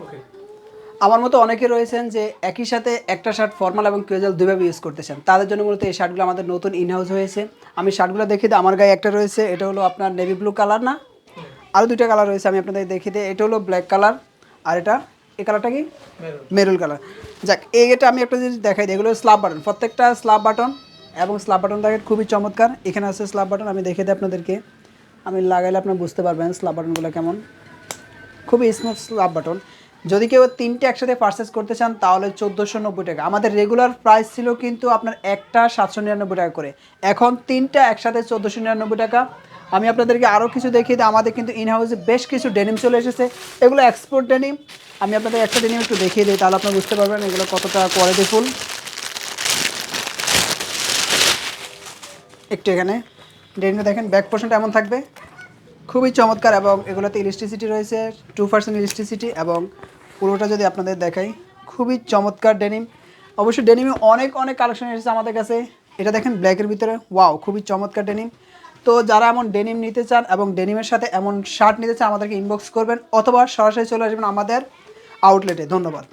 ওকে। আমার মতো অনেকে রয়েছেন যে একই সাথে একটা শার্ট ফর্মাল এবং ক্যাজুয়াল দুইভাবে ইউজ করতেছেন, তাদের জন্য মূলত এই শার্টগুলো আমাদের নতুন ইনহাউস হয়েছে। আমি শার্টগুলো দেখিয়ে দিই। আমার গায়ে একটা রয়েছে, এটা হলো আপনার নেভি ব্লু কালার না, আরও দুইটা কালার রয়েছে, আমি আপনাদের দেখিয়ে দিই। এটা হলো ব্ল্যাক কালার, আর এটা এই কালারটা কি মেরুন কালার। যাক, এটা আমি একটা জিনিস দেখাই দিই, এগুলো স্ল্যাব বাটন, প্রত্যেকটা স্ল্যাব বাটন, এবং স্ল্যাব বাটন দেখেন খুবই চমৎকার। এখানে আছে স্ল্যাব বাটন, আমি দেখিয়ে দিই আপনাদেরকে, আমি লাগাইলে আপনারা বুঝতে পারবেন স্ল্যাব বাটনগুলো কেমন, খুবই স্মুথ স্ল্যাব বাটন। যদি কেউ তিনটে একসাথে পারচেস করতে চান তাহলে 1490 টাকা। আমাদের রেগুলার প্রাইস ছিল কিন্তু আপনার একটা 799 টাকা করে, এখন তিনটা একসাথে 1499 টাকা। আমি আপনাদেরকে আরও কিছু দেখিয়ে দিই। আমাদের কিন্তু ইনহাউসে বেশ কিছু ডেনিম চলে এসেছে, এগুলো এক্সপোর্ট ডেনিম। আমি আপনাদের একটা ডেনিম একটু দেখিয়ে দিই, তাহলে আপনারা বুঝতে পারবেন এগুলো কতটা কোয়ালিটিফুল। একটু এখানে ডেনিমটা দেখেন, ব্যাক পোর্শনটা এমন থাকবে, খুবই চমৎকার, এবং এগুলোতে ইলাস্টিসিটি রয়েছে 2% ইলাস্টিসিটি, এবং পুরোটা যদি আপনাদের দেখাই খুবই চমৎকার ডেনিম। অবশ্যই ডেনিমে অনেক অনেক কালেকশন এসেছে আমাদের কাছে। এটা দেখেন ব্ল্যাকের ভিতরে, ওয়াও, খুবই চমৎকার ডেনিম। তো যারা এমন ডেনিম নিতে চান এবং ডেনিমের সাথে এমন শার্ট নিতে চান আমাদেরকে ইনবক্স করবেন, অথবা সরাসরি চলে আসবেন আমাদের আউটলেটে। ধন্যবাদ।